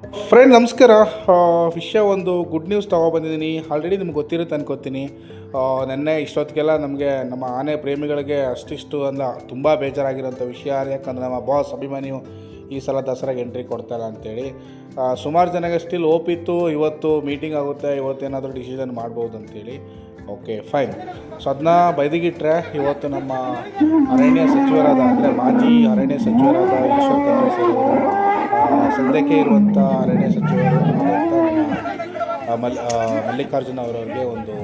Friend ನಮಸ್ಕಾರ. ವಿಷಯ ಒಂದು ಗುಡ್ ನ್ಯೂಸ್ ತೊಗೊಬಂದಿದ್ದೀನಿ. ಆಲ್ರೆಡಿ ನಿಮ್ಗೆ ಗೊತ್ತಿರುತ್ತೆ ಅನ್ಕೋತೀನಿ. ನೆನ್ನೆ ಇಷ್ಟೊತ್ತಿಗೆಲ್ಲ ನಮಗೆ ನಮ್ಮ ಆನೆ ಪ್ರೇಮಿಗಳಿಗೆ ಅಷ್ಟಿಷ್ಟು ಅಂದ ತುಂಬ ಬೇಜಾರಾಗಿರೋಂಥ ವಿಷಯ. ಯಾಕಂದರೆ ನಮ್ಮ ಬಾಸ್ ಅಭಿಮಾನಿಯು ಈ ಸಲ ದಸರಾಗೆ ಎಂಟ್ರಿ ಕೊಡ್ತಾಯಿಲ್ಲ ಅಂಥೇಳಿ ಸುಮಾರು ಜನಕ್ಕೆ ಸ್ಟಿಲ್ ಓಪಿತ್ತು. ಇವತ್ತು ಮೀಟಿಂಗ್ ಆಗುತ್ತೆ, ಇವತ್ತೇನಾದರೂ ಡಿಸಿಷನ್ ಮಾಡ್ಬೋದು ಅಂತೇಳಿ. Okay fine. ಸೊ ಅದನ್ನ ಬೈದಿಗಿಟ್ರೆ ಇವತ್ತು ನಮ್ಮ ಅರಣ್ಯ ಸಚಿವರಾದ ಅಂದರೆ ಮಾಜಿ ಅರಣ್ಯ ಸಚಿವರಾದ ಈಶ್ವರ್ ಖಂಡ್ರೆ ಸರ್ ಅವರು ಸದ್ಯಕ್ಕೆ ಇರುವಂಥ ಅರಣ್ಯ ಸಚಿವರು ಮಲ್ಲಿಕಾರ್ಜುನ ಅವರವ್ರಿಗೆ ಒಂದು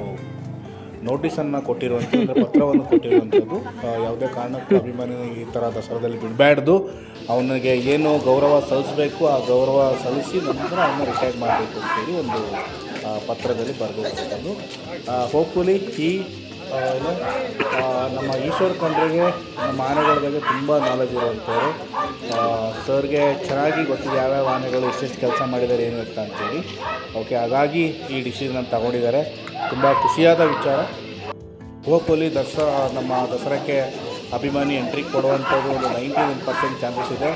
ನೋಟಿಸನ್ನು ಕೊಟ್ಟಿರುವಂಥದ್ದು, ಪತ್ರವನ್ನು ಕೊಟ್ಟಿರುವಂಥದ್ದು. ಯಾವುದೇ ಕಾರಣಕ್ಕೂ ಅಭಿಮಾನಿ ಈ ಥರ ದಸರಾದಲ್ಲಿ ಬಿಡಬಾರ್ದು, ಅವನಿಗೆ ಏನು ಗೌರವ ಸಲ್ಲಿಸಬೇಕು ಆ ಗೌರವ ಸಲ್ಲಿಸಿ ನಂತರ ಅವನ್ನ ರಿಟೈರ್ ಮಾಡಬೇಕು ಅಂತೇಳಿ ಒಂದು ಪತ್ರದಲ್ಲಿ ಬರೆದಿರುವಂಥದ್ದು. ಹೋಪ್ಫುಲಿ ಈ ನಮ್ಮ ಈಶ್ವರ್ ಖಂಡ್ರೆಗೆ ನಮ್ಮ ಆನೆಗಳ ಬಗ್ಗೆ ತುಂಬ ನಾಲೆಜ್ ಇರುವಂಥವ್ರು. ಸರ್ಗೆ ಚೆನ್ನಾಗಿ ಗೊತ್ತಿದೆ ಯಾವ್ಯಾವ ಆನೆಗಳು ಎಷ್ಟೆಷ್ಟು ಕೆಲಸ ಮಾಡಿದ್ದಾರೆ ಏನು ಅಂತ ಅಂತೇಳಿ. ಓಕೆ, ಹಾಗಾಗಿ ಈ ಡಿಸಿಷನ್ ತಗೊಂಡಿದ್ದಾರೆ. ತುಂಬ ಖುಷಿಯಾದ ವಿಚಾರ. ಹೋಪ್ಫುಲಿ ನಮ್ಮ ದಸರಾಕ್ಕೆ ಅಭಿಮಾನಿ ಎಂಟ್ರಿ ಕೊಡುವಂಥದ್ದು ಒಂದು 99% ಚಾನ್ಸಸ್ ಇದೆ.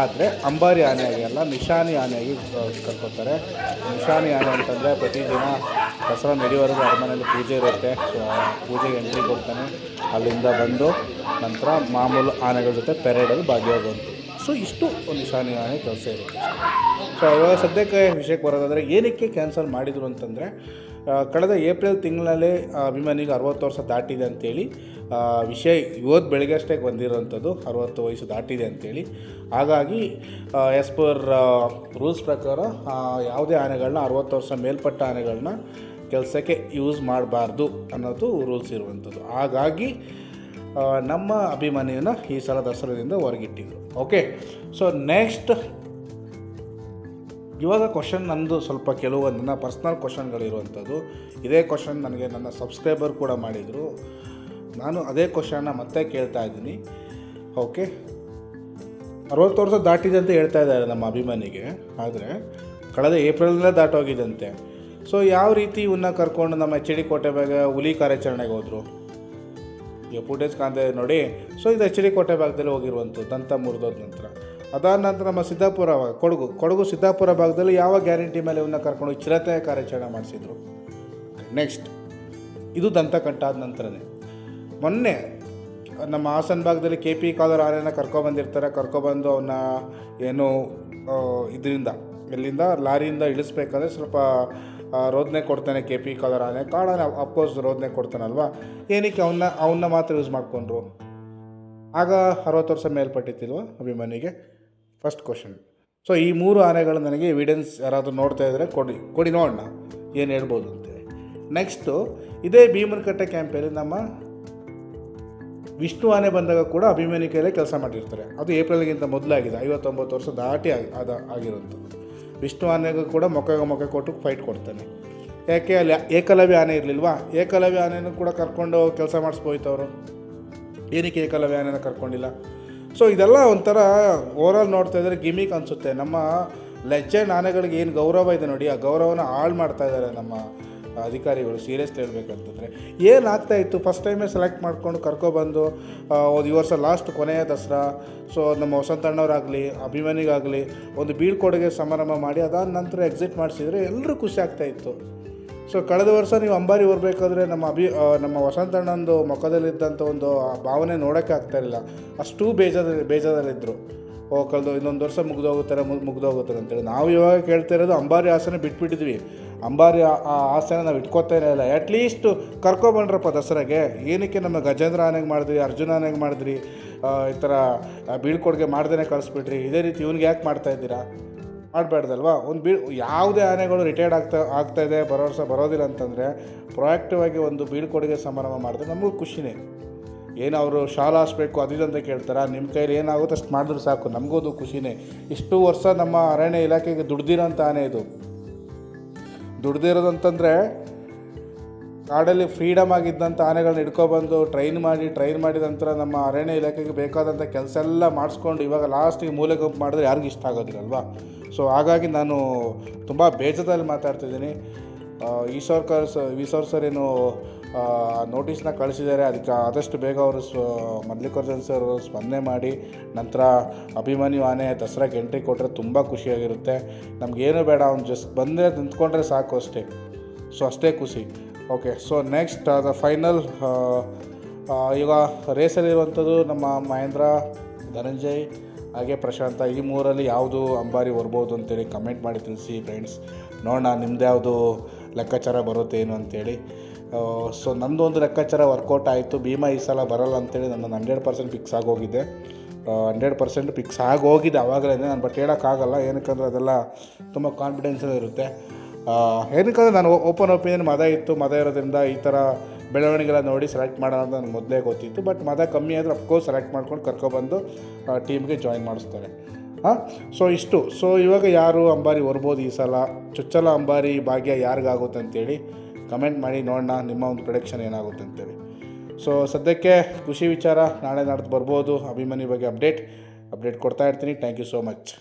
ಆದರೆ ಅಂಬಾರಿ ಆನೆಯಾಗಿ ಅಲ್ಲ, ನಿಶಾನಿ ಆನೆಯಾಗಿ ಕರ್ಕೋತಾರೆ. ನಿಶಾನಿ ಆನೆ ಅಂತಂದರೆ ಪ್ರತಿದಿನ ದಸರಾ ನಡೆಯುವವರೆಗೂ ಅರಮನೆಯಲ್ಲಿ ಪೂಜೆ ಇರುತ್ತೆ. ಸೊ ಪೂಜೆಗೆ ಎಂಟ್ರಿ ಕೊಡ್ತಾನೆ, ಅಲ್ಲಿಂದ ಬಂದು ನಂತರ ಮಾಮೂಲು ಆನೆಗಳ ಜೊತೆ ಪೆರೇಡಲ್ಲಿ ಭಾಗಿಯಾಗುವಂಥದ್ದು. ಸೊ ಇಷ್ಟು ನಿಶಾನಿ ಆನೆ ಕೆಲಸ ಇರುತ್ತೆ. ಸೊ ಇವಾಗ ಸದ್ಯಕ್ಕೆ ವಿಷಯಕ್ಕೆ ಬರೋದಾದರೆ ಏನಕ್ಕೆ ಕ್ಯಾನ್ಸಲ್ ಮಾಡಿದರು ಅಂತಂದರೆ, ಕಳೆದ ಏಪ್ರಿಲ್ ತಿಂಗಳಲ್ಲಿ ಅಭಿಮಾನಿಗೆ 60 ವರ್ಷ ದಾಟಿದೆ ಅಂಥೇಳಿ ವಿಷಯ ಇವತ್ತು ಬೆಳಗ್ಗೆ ಅಷ್ಟೇ ಬಂದಿರೋವಂಥದ್ದು. 60 ವಯಸ್ಸು ದಾಟಿದೆ ಅಂಥೇಳಿ. ಹಾಗಾಗಿ ಆ್ಯಸ್ ಪರ್ ರೂಲ್ಸ್ ಪ್ರಕಾರ ಯಾವುದೇ ಆನೆಗಳನ್ನ 60 ವರ್ಷ ಮೇಲ್ಪಟ್ಟ ಆನೆಗಳನ್ನ ಕೆಲಸಕ್ಕೆ ಯೂಸ್ ಮಾಡಬಾರ್ದು ಅನ್ನೋದು ರೂಲ್ಸ್ ಇರುವಂಥದ್ದು. ಹಾಗಾಗಿ ನಮ್ಮ ಅಭಿಮಾನಿಯನ್ನು ಈ ಸಲ ದಸರಾದಿಂದ ಹೊರಗಿಟ್ಟಿದ್ರು. ಓಕೆ, ಸೊ ನೆಕ್ಸ್ಟ್ ಇವಾಗ ಕ್ವಶನ್ ನಂದು ಸ್ವಲ್ಪ ಕೆಲವೊಂದನ್ನು ಪರ್ಸ್ನಲ್ ಕ್ವಶನ್ಗಳಿರುವಂಥದ್ದು. ಇದೇ ಕ್ವಶನ್ ನನಗೆ ನನ್ನ ಸಬ್ಸ್ಕ್ರೈಬರ್ ಕೂಡ ಮಾಡಿದರು. ನಾನು ಅದೇ ಕ್ವಶನ್ನ ಮತ್ತೆ ಕೇಳ್ತಾ ಇದ್ದೀನಿ. ಓಕೆ, 60 ವರ್ಷ ದಾಟಿದೆ ಅಂತ ಹೇಳ್ತಾ ಇದ್ದಾರೆ ನಮ್ಮ ಅಭಿಮಾನಿಗೆ, ಆದರೆ ಕಳೆದ ಏಪ್ರಿಲಲ್ಲೇ ದಾಟೋಗಿದಂತೆ. ಸೊ ಯಾವ ರೀತಿ ಇವನ್ನ ಕರ್ಕೊಂಡು ನಮ್ಮ HD ಕೋಟೆ ಭಾಗ ಹುಲಿ ಕಾರ್ಯಾಚರಣೆಗೆ ಹೋದರು? ಈಗ ಫುಟೇಜ್ ಕಾಣ್ತಾ ಇದೆ ನೋಡಿ. ಸೊ ಇದು HD ಕೋಟೆ ಭಾಗದಲ್ಲಿ ಹೋಗಿರುವಂಥದ್ದು ದಂತ ಮುರಿದೋದ ನಂತರ. ಅದಾದ ನಂತರ ನಮ್ಮ ಸಿದ್ದಾಪುರ ಕೊಡಗು ಸಿದ್ದಾಪುರ ಭಾಗದಲ್ಲಿ ಯಾವ ಗ್ಯಾರಂಟಿ ಮೇಲೆ ಇವನ್ನ ಕರ್ಕೊಂಡು ಚಿರತೆ ಕಾರ್ಯಾಚರಣೆ ಮಾಡಿಸಿದ್ರು? ನೆಕ್ಸ್ಟ್ ಇದು ದಂತ ಕಟ್ಟಾದ ನಂತರನೇ ಮೊನ್ನೆ ನಮ್ಮ ಹಾಸನ ಭಾಗದಲ್ಲಿ KP ಕಾಲರ್ ಆನೆನ ಕರ್ಕೊಬಂದಿರ್ತಾರೆ. ಕರ್ಕೊಬಂದು ಅವನ್ನ ಏನು ಎಲ್ಲಿಂದ ಲಾರಿಯಿಂದ ಇಳಿಸ್ಬೇಕಾದ್ರೆ ಸ್ವಲ್ಪ ರೋದನೆ ಕೊಡ್ತಾನೆ KP ಕಾಲರ್ ಆನೆ. ಕಾಡಾನೆ ಅಫ್ಕೋರ್ಸ್ ರೋದನೆ ಕೊಡ್ತಾನಲ್ವ, ಏನಕ್ಕೆ ಅವನ್ನ ಮಾತ್ರ ಯೂಸ್ ಮಾಡಿಕೊಂಡ್ರು? ಆಗ 60 ವರ್ಷ ಮೇಲ್ಪಟ್ಟಿತ್ತಿಲ್ವ ಅಭಿಮಾನಿಗೆ? First question. ಸೊ ಈ 3 ಆನೆಗಳು ನನಗೆ ಎವಿಡೆನ್ಸ್ ಯಾರಾದರೂ ನೋಡ್ತಾ ಇದ್ದರೆ ಕೊಡಿ ನೋಡೋಣ ಏನು ಹೇಳ್ಬೋದು ಅಂತೇಳಿ. ನೆಕ್ಸ್ಟು ಇದೇ ಭೀಮನಕಟ್ಟೆ ಕ್ಯಾಂಪಲ್ಲಿ ನಮ್ಮ ವಿಷ್ಣು ಆನೆ ಬಂದಾಗ ಕೂಡ ಅಭಿಮಾನಿ ಕೈಲೇ ಕೆಲಸ ಮಾಡಿರ್ತಾರೆ. ಅದು ಏಪ್ರಿಲ್ಗಿಂತ ಮೊದಲಾಗಿದೆ, 59 ವರ್ಷ ದಾಟಿ ಆಗಿರೋಂಥದ್ದು. ವಿಷ್ಣು ಆನೆಗೂ ಕೂಡ ಮೊಕ್ಕ ಕೊಟ್ಟು ಫೈಟ್ ಕೊಡ್ತಾನೆ. ಯಾಕೆ ಅಲ್ಲಿ ಏಕಲವ್ಯ ಆನೆ ಇರಲಿಲ್ವಾ? ಏಕಲವ್ಯ ಆನೆನೂ ಕೂಡ ಕರ್ಕೊಂಡು ಕೆಲಸ ಮಾಡಿಸ್ಬೋಯ್ತವರು. ಏನಕ್ಕೆ ಏಕಲವ್ಯ ಆನೆನ ಕರ್ಕೊಂಡಿಲ್ಲ? ಸೊ ಇದೆಲ್ಲ ಒಂಥರ ಓವರಾಲ್ ನೋಡ್ತಾ ಇದ್ದಾರೆ ಗಿಮಿಕ್ ಅನಿಸುತ್ತೆ. ನಮ್ಮ ಲೆಜೆಂಡ್ ಆನೆಗಳಿಗೆ ಏನು ಗೌರವ ಇದೆ ನೋಡಿ, ಆ ಗೌರವನ ಹಾಳು ಮಾಡ್ತಾ ಇದ್ದಾರೆ ನಮ್ಮ ಅಧಿಕಾರಿಗಳು. ಸೀರಿಯಸ್ ಹೇಳ್ಬೇಕಂತಂದರೆ ಏನಾಗ್ತಾ ಇತ್ತು, ಫಸ್ಟ್ ಟೈಮೇ ಸೆಲೆಕ್ಟ್ ಮಾಡ್ಕೊಂಡು ಕರ್ಕೊಬಂದು ಈ ವರ್ಷ ಲಾಸ್ಟ್ ಕೊನೆಯ ದಸರಾ. ಸೊ ನಮ್ಮ ವಸಂತಣ್ಣವರಾಗಲಿ ಅಭಿಮಾನಿಗಾಗಲಿ ಒಂದು ಬೀಳ್ಕೊಡುಗೆ ಸಮಾರಂಭ ಮಾಡಿ ಅದಾದ ನಂತರ ಎಕ್ಸಿಟ್ ಮಾಡಿಸಿದರೆ ಎಲ್ಲರೂ ಖುಷಿ ಆಗ್ತಾಯಿತ್ತು. ಸೊ ಕಳೆದ ವರ್ಷ ನೀವು ಅಂಬಾರಿ ಹೊರಬೇಕಾದ್ರೆ ನಮ್ಮ ವಸಂತಣ್ಣಂದು ಮುಖದಲ್ಲಿದ್ದಂಥ ಒಂದು ಭಾವನೆ ನೋಡೋಕ್ಕೆ ಆಗ್ತಾಯಿರಲಿಲ್ಲ. ಅಷ್ಟೂ ಬೇಜಾರಲ್ಲಿದ್ದರು. ಕಳೆದು ಇನ್ನೊಂದು ವರ್ಷ ಮುಗ್ದೋಗುತ್ತಾರೆ ಅಂತೇಳಿ. ನಾವು ಇವಾಗ ಕೇಳ್ತಾ ಇರೋದು ಅಂಬಾರಿ ಆಸನ ಬಿಟ್ಬಿಟ್ಟಿದ್ವಿ. ಅಂಬಾರಿ ಆಸನ ನಾವು ಇಟ್ಕೋತಾನೇ ಇಲ್ಲ. ಅಟ್ಲೀಸ್ಟ್ ಕರ್ಕೊಬಂಡ್ರಪ್ಪ ದಸರಾಗೆ. ಏನಕ್ಕೆ ನಮ್ಮ ಗಜೇಂದ್ರ ಆನೆಗೆ ಮಾಡಿದ್ರಿ, ಅರ್ಜುನ ಆನೆಗೆ ಮಾಡಿದ್ರಿ, ಈ ಥರ ಬೀಳ್ಕೊಡುಗೆ ಮಾಡ್ದೇ ಕಳಿಸ್ಬಿಟ್ರಿ. ಇದೇ ರೀತಿ ಇವ್ನಿಗೆ ಯಾಕೆ ಮಾಡ್ತಾಯಿದ್ದೀರಾ? ಮಾಡಬಾರ್ದಲ್ವಾ? ಯಾವುದೇ ಆನೆಗಳು ರಿಟೈರ್ಡ್ ಆಗ್ತಾಯಿದೆ, ಬರೋ ವರ್ಷ ಬರೋದಿಲ್ಲ ಅಂತಂದರೆ ಪ್ರೊಯಾಕ್ಟಿವ್ ಆಗಿ ಒಂದು ಬೀಳ್ಕೊಡುಗೆ ಸಮಾರಂಭ ಮಾಡಿದ್ರೆ ನಮಗೂ ಖುಷಿನೇ. ಏನು ಅವರು ಶಾಲೆ ಹಾಸ್ಬೇಕು ಅದು ಅಂತ ಕೇಳ್ತಾರೆ, ನಿಮ್ಮ ಕೈಲಿ ಏನಾಗುತ್ತೆ ಅಷ್ಟು ಮಾಡಿದ್ರೆ ಸಾಕು, ನಮಗೂ ಅದು ಖುಷಿನೇ. ಇಷ್ಟು ವರ್ಷ ನಮ್ಮ ಅರಣ್ಯ ಇಲಾಖೆಗೆ ದುಡ್ದಿರೋಂಥ ಆನೆ ಇದು. ದುಡ್ದಿರೋದಂತಂದರೆ ಕಾಡಲ್ಲಿ ಫ್ರೀಡಮ್ ಆಗಿದ್ದಂಥ ಆನೆಗಳನ್ನ ಹಿಡ್ಕೊಬಂದು ಟ್ರೈನ್ ಮಾಡಿದ ನಂತರ ನಮ್ಮ ಅರಣ್ಯ ಇಲಾಖೆಗೆ ಬೇಕಾದಂಥ ಕೆಲಸ ಎಲ್ಲ ಮಾಡಿಸ್ಕೊಂಡು ಇವಾಗ ಲಾಸ್ಟಿಗೆ ಮೂಲೆ ಗುಂಪು ಮಾಡಿದ್ರೆ ಯಾರಿಗೂ ಇಷ್ಟ ಆಗೋದಿಲ್ಲಲ್ವಾ? ಸೊ ಹಾಗಾಗಿ ನಾನು ತುಂಬ ಬೇಜಾರಲ್ಲಿ ಮಾತಾಡ್ತಿದ್ದೀನಿ. ಈಶ್ವರ್ ಸರ್ ಏನು ನೋಟಿಸ್ನ ಕಳಿಸಿದ್ದಾರೆ. ಅದಕ್ಕೆ ಆದಷ್ಟು ಬೇಗ ಅವರು ಮಲ್ಲಿಕಾರ್ಜುನ್ ಸರ್ ಸ್ಪಂದನೆ ಮಾಡಿ ನಂತರ ಅಭಿಮನ್ಯು ಆನೆ ದಸರಾಗೆ ಎಂಟ್ರಿ ಕೊಟ್ಟರೆ ತುಂಬ ಖುಷಿಯಾಗಿರುತ್ತೆ. ನಮಗೇನು ಬೇಡ, ಅವ್ನು ಜಸ್ಟ್ ಬಂದರೆ ನಿಂತ್ಕೊಂಡ್ರೆ ಸಾಕು ಅಷ್ಟೇ. ಸೊ ಅಷ್ಟೇ ಖುಷಿ. Okay, so next the final ಈಗ ರೇಸಲ್ಲಿರುವಂಥದ್ದು ನಮ್ಮ ಮಹೇಂದ್ರ, ಧನಂಜಯ್ ಹಾಗೆ ಪ್ರಶಾಂತ. ಈ ಮೂರಲ್ಲಿ ಯಾವುದು ಅಂಬಾರಿ ಬರ್ಬೋದು ಅಂತೇಳಿ ಕಮೆಂಟ್ ಮಾಡಿ ತಿಳಿಸಿ ಫ್ರೆಂಡ್ಸ್. ನೋಡೋಣ ನಿಮ್ದು ಯಾವುದು ಲೆಕ್ಕಾಚಾರ ಬರುತ್ತೆ ಏನು ಅಂತೇಳಿ. ಸೊ ನಂದು ಒಂದು ಲೆಕ್ಕಾಚಾರ ವರ್ಕೌಟ್ ಆಯಿತು. ಭೀಮಾ ಈ ಸಲ ಬರೋಲ್ಲ ಅಂತೇಳಿ ನನ್ನ 100% ಫಿಕ್ಸ್ ಆಗೋಗಿದೆ. 100% ಫಿಕ್ಸ್ ಆಗೋಗಿದೆ ಆವಾಗಲೇ. ನಾನು ಬಟ್ ಹೇಳೋಕ್ಕಾಗಲ್ಲ, ಏನಕ್ಕಂದರೆ ಅದೆಲ್ಲ ತುಂಬ ಕಾನ್ಫಿಡೆನ್ಸಲ್ಲಿ ಇರುತ್ತೆ. ಏನಕ್ಕಂದರೆ ನಾನು ಓಪನ್ ಒಪಿನಿಯನ್ ಮದ ಇತ್ತು. ಮದ ಇರೋದ್ರಿಂದ ಈ ಥರ ಬೆಳವಣಿಗೆಲ್ಲ ನೋಡಿ ಸೆಲೆಕ್ಟ್ ಮಾಡೋಣ ಅಂತ ನನಗೆ ಮೊದಲೇ ಗೊತ್ತಿತ್ತು. ಬಟ್ ಮದ ಕಮ್ಮಿ ಆದರೆ ಅಫ್ಕೋರ್ಸ್ ಸೆಲೆಕ್ಟ್ ಮಾಡ್ಕೊಂಡು ಕರ್ಕೊಬಂದು ಟೀಮ್ಗೆ ಜಾಯಿನ್ ಮಾಡಿಸ್ತಾರೆ. ಸೊ ಇಷ್ಟು. ಸೊ ಇವಾಗ ಯಾರು ಅಂಬಾರಿ ಹೊರ್ಬೋದು ಈ ಸಲ, ಚೊಚ್ಚಲ ಅಂಬಾರಿ ಭಾಗ್ಯ ಯಾರಿಗಾಗುತ್ತೆ ಅಂತೇಳಿ ಕಮೆಂಟ್ ಮಾಡಿ. ನೋಡೋಣ ನಿಮ್ಮ ಒಂದು ಪ್ರೊಡಿಕ್ಷನ್ ಏನಾಗುತ್ತೆ ಅಂತೇಳಿ. ಸೊ ಸದ್ಯಕ್ಕೆ ಖುಷಿ ವಿಚಾರ, ನಾಳೆ ನಾಡ್ದು ಬರ್ಬೋದು ಅಭಿಮನ್ಯು ಬಗ್ಗೆ ಅಪ್ಡೇಟ್ ಕೊಡ್ತಾ ಇರ್ತೀನಿ. Thank you so much.